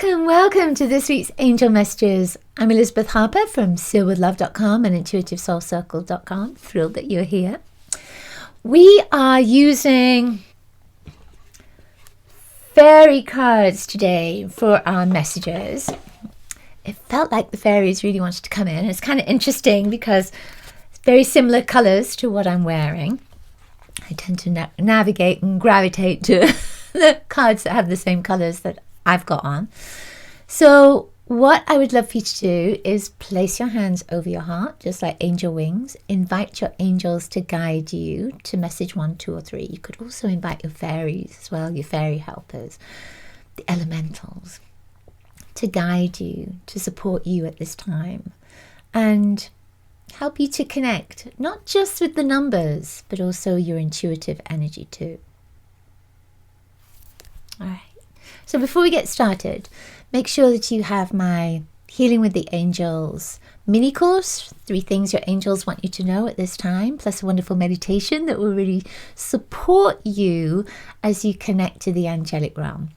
Welcome to this week's Angel Messages. I'm Elizabeth Harper from sealwithlove.com and intuitivesoulcircle.com. Thrilled that you're here. We are using fairy cards today for our messages. It felt like the fairies really wanted to come in. It's kind of interesting because it's very similar colors to what I'm wearing. I tend to navigate and gravitate to the cards that have the same colors that I've got on. So what I would love for you to do is place your hands over your heart, just like angel wings. Invite your angels to guide you to message 1, 2, or 3. You could also invite your fairies as well, your fairy helpers, the elementals, to guide you, to support you at this time and help you to connect, not just with the numbers, but also your intuitive energy too. All right. So before we get started, make sure that you have my Healing with the Angels mini course, 3 things your angels want you to know at this time, plus a wonderful meditation that will really support you as you connect to the angelic realm.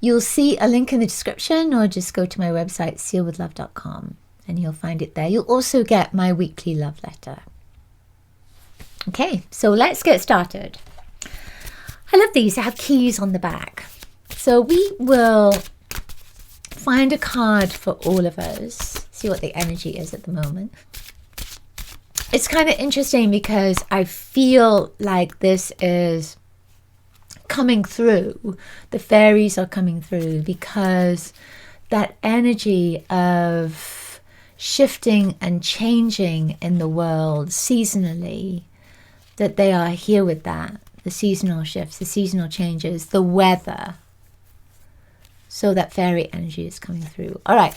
You'll see a link in the description or just go to my website, sealwithlove.com, and you'll find it there. You'll also get my weekly love letter. Okay, so let's get started. I love these. They have keys on the back. So we will find a card for all of us, see what the energy is at the moment. It's kind of interesting because I feel like this is coming through. The fairies are coming through because that energy of shifting and changing in the world seasonally, that they are here with that. The seasonal shifts, the seasonal changes, the weather. So that fairy energy is coming through. All right,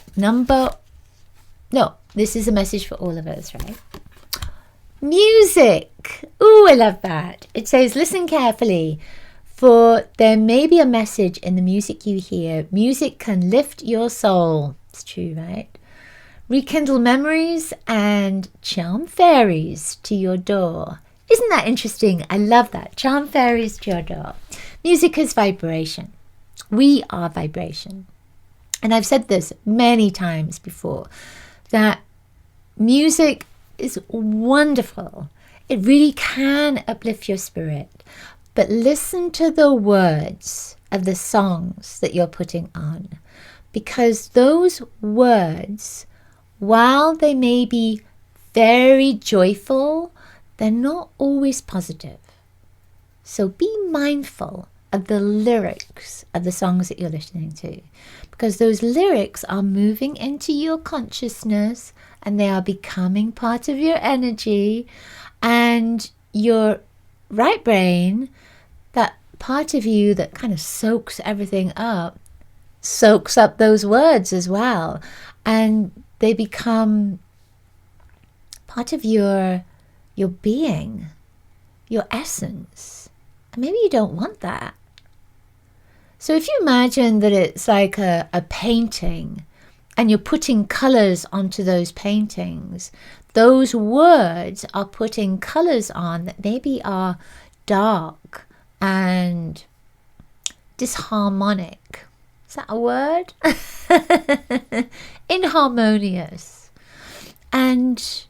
this is a message for all of us, right? Music. Ooh, I love that. It says, listen carefully, for there may be a message in the music you hear. Music can lift your soul. It's true, right? Rekindle memories and charm fairies to your door. Isn't that interesting? I love that. Charm fairies to your door. Music is vibration. We are vibration. And I've said this many times before, that music is wonderful. It really can uplift your spirit. But listen to the words of the songs that you're putting on. Because those words, while they may be very joyful, they're not always positive. So be mindful of the lyrics of the songs that you're listening to, because those lyrics are moving into your consciousness and they are becoming part of your energy, and your right brain, that part of you that kind of soaks everything up, soaks up those words as well, and they become part of your being, your essence. And maybe you don't want that. So if you imagine that it's like a painting and you're putting colors onto those paintings, those words are putting colors on that maybe are dark and disharmonic. Is that a word? Inharmonious. And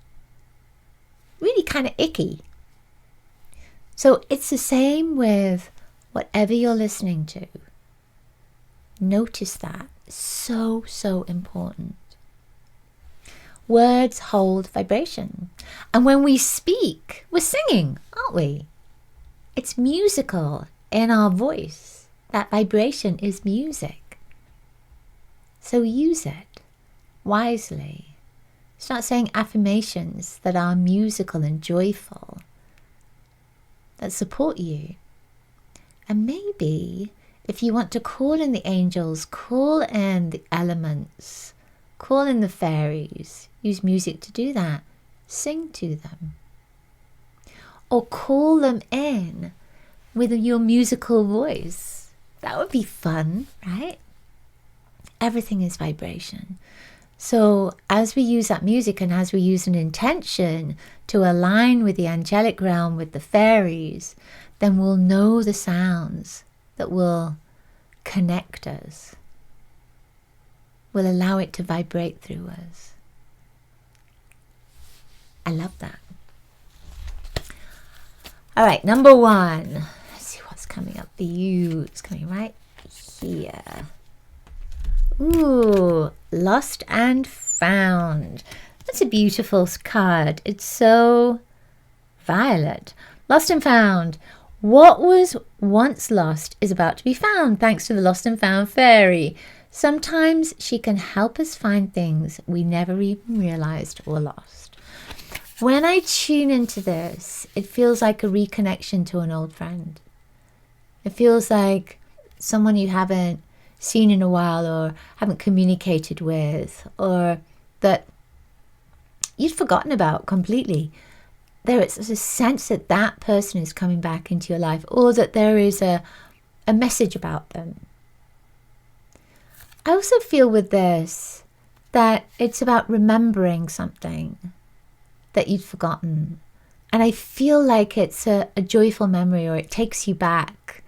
really kind of icky. So it's the same with whatever you're listening to. Notice that. So important. Words hold vibration. And when we speak, we're singing, aren't we? It's musical in our voice. That vibration is music. So use it wisely. Start saying affirmations that are musical and joyful, that support you. And maybe if you want to call in the angels, call in the elements, call in the fairies, use music to do that. Sing to them. Or call them in with your musical voice. That would be fun, right? Everything is vibration. So as we use that music and as we use an intention to align with the angelic realm, with the fairies, then we'll know the sounds that will connect us We'll allow it to vibrate through us. I love that. All right, number 1. Let's see what's coming up for you. It's coming right here. Ooh, lost and found. That's a beautiful card. It's so violet. Lost and found. What was once lost is about to be found, thanks to the lost and found fairy. Sometimes she can help us find things we never even realized were lost. When I tune into this, it feels like a reconnection to an old friend. It feels like someone you haven't seen in a while or haven't communicated with, or that you'd forgotten about completely. There is a sense that that person is coming back into your life, or that there is a message about them. I also feel with this that it's about remembering something that you'd forgotten. And I feel like it's a joyful memory, or it takes you back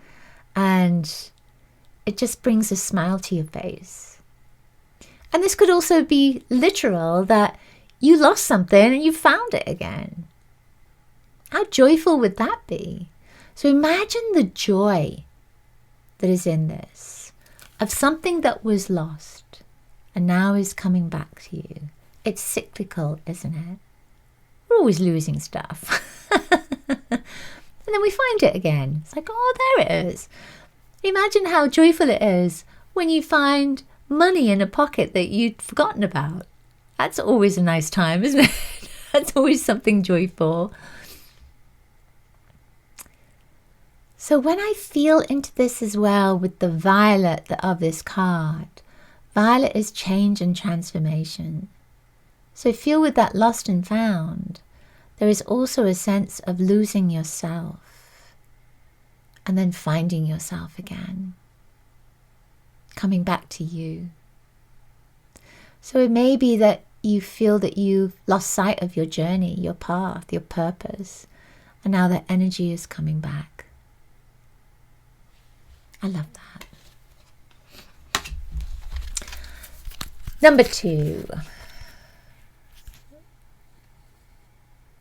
and it just brings a smile to your face. And this could also be literal, that you lost something and you found it again. How joyful would that be? So imagine the joy that is in this, of something that was lost and now is coming back to you. It's cyclical, isn't it? We're always losing stuff. And then we find it again. It's like, oh, there it is. Imagine how joyful it is when you find money in a pocket that you'd forgotten about. That's always a nice time, isn't it? That's always something joyful. So when I feel into this as well with the violet of this card, violet is change and transformation. So feel with that lost and found, there is also a sense of losing yourself and then finding yourself again, coming back to you. So it may be that you feel that you've lost sight of your journey, your path, your purpose, and now that energy is coming back. I love that. Number 2.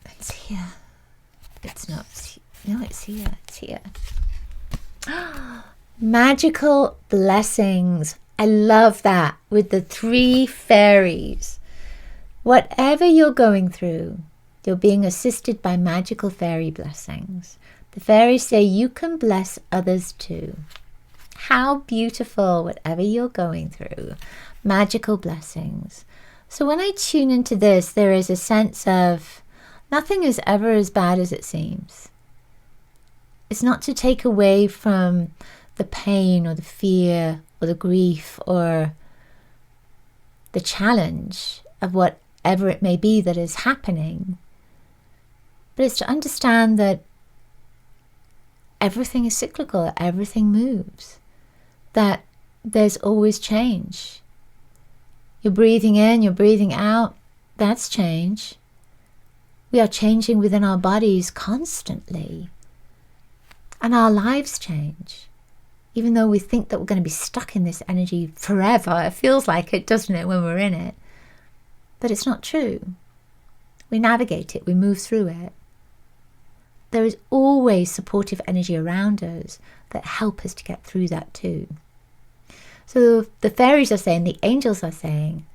It's here. It's not. No, it's here. It's here. Magical blessings. I love that, with the 3 fairies. Whatever you're going through, you're being assisted by magical fairy blessings. The fairies say you can bless others too. How beautiful, whatever you're going through. Magical blessings. So when I tune into this, there is a sense of nothing is ever as bad as it seems. It's not to take away from the pain or the fear or the grief or the challenge of whatever it may be that is happening. But it's to understand that everything is cyclical, everything moves, that there's always change. You're breathing in, you're breathing out, that's change. We are changing within our bodies constantly. And our lives change. Even though we think that we're going to be stuck in this energy forever, it feels like it, doesn't it, when we're in it? But it's not true. We navigate it, we move through it. There is always supportive energy around us that help us to get through that too. So the fairies are saying, the angels are saying,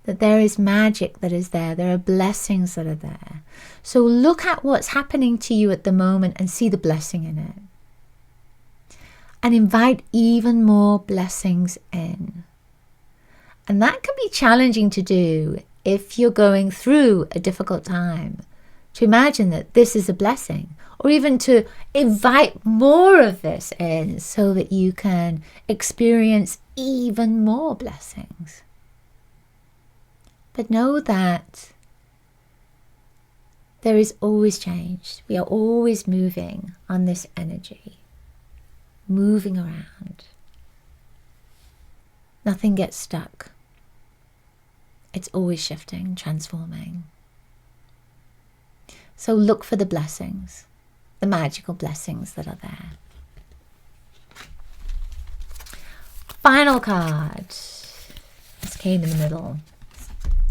that there is magic that is there. There are blessings that are there. So look at what's happening to you at the moment and see the blessing in it. And invite even more blessings in. And that can be challenging to do if you're going through a difficult time. To imagine that this is a blessing, or even to invite more of this in so that you can experience even more blessings. But know that there is always change. We are always moving on this energy, moving around. Nothing gets stuck. It's always shifting, transforming. So look for the blessings, the magical blessings that are there. Final card. Let's pain in the middle,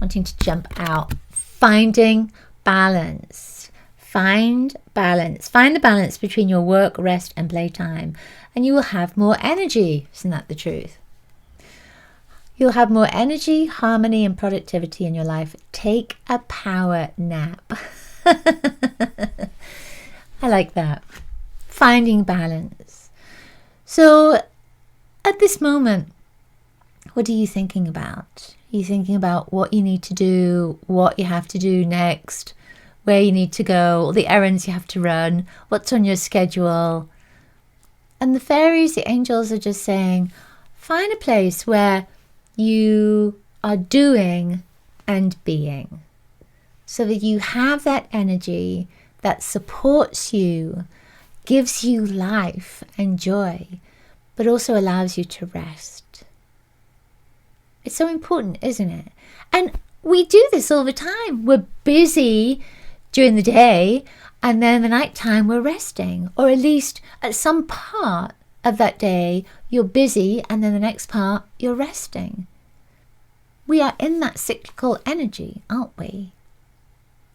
wanting to jump out. Finding balance. Find balance. Find the balance between your work, rest, and playtime, and you will have more energy. Isn't that the truth? You'll have more energy, harmony, and productivity in your life. Take a power nap. I like that. Finding balance. So at this moment, what are you thinking about? Are you thinking about what you need to do, what you have to do next, where you need to go, all the errands you have to run, what's on your schedule? And the fairies, the angels are just saying, find a place where you are doing and being, so that you have that energy that supports you, gives you life and joy, but also allows you to rest. It's so important, isn't it? And we do this all the time. We're busy during the day, and then the night time we're resting, or at least at some part of that day you're busy, and then the next part you're resting. We are in that cyclical energy, aren't we?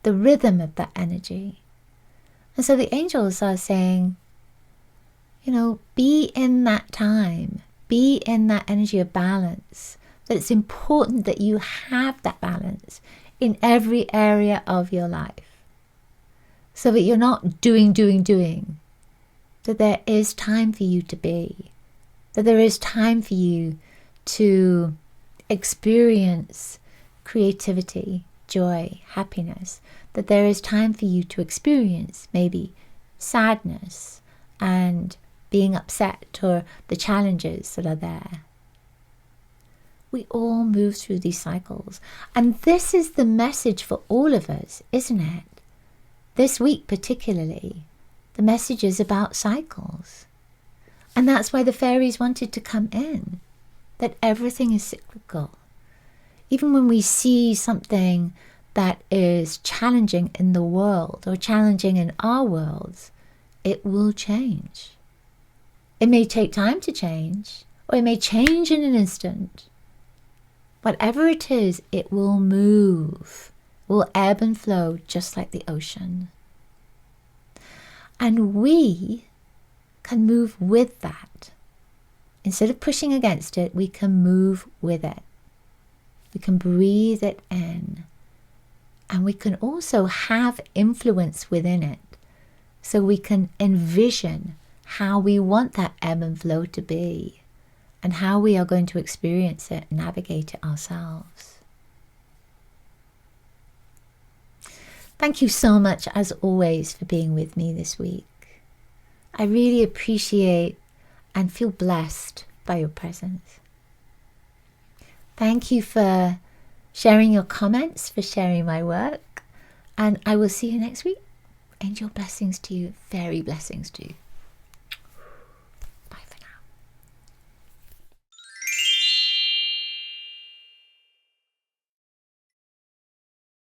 The rhythm of that energy. And so the angels are saying, be in that time, be in that energy of balance. That it's important that you have that balance in every area of your life, so that you're not doing, that there is time for you to be, that there is time for you to experience creativity, joy, happiness, that there is time for you to experience maybe sadness and being upset, or the challenges that are there. We all move through these cycles, and this is the message for all of us, isn't it? This week particularly, the message is about cycles. And that's why the fairies wanted to come in, that everything is cyclical. Even when we see something that is challenging in the world, or challenging in our worlds, it will change. It may take time to change, or it may change in an instant. Whatever it is, it will move, will ebb and flow just like the ocean. And we can move with that. Instead of pushing against it, we can move with it. We can breathe it in. And we can also have influence within it. So we can envision how we want that ebb and flow to be, and how we are going to experience it, navigate it ourselves. Thank you so much, as always, for being with me this week. I really appreciate and feel blessed by your presence. Thank you for sharing your comments, for sharing my work, and I will see you next week. Angel blessings to you, fairy blessings to you.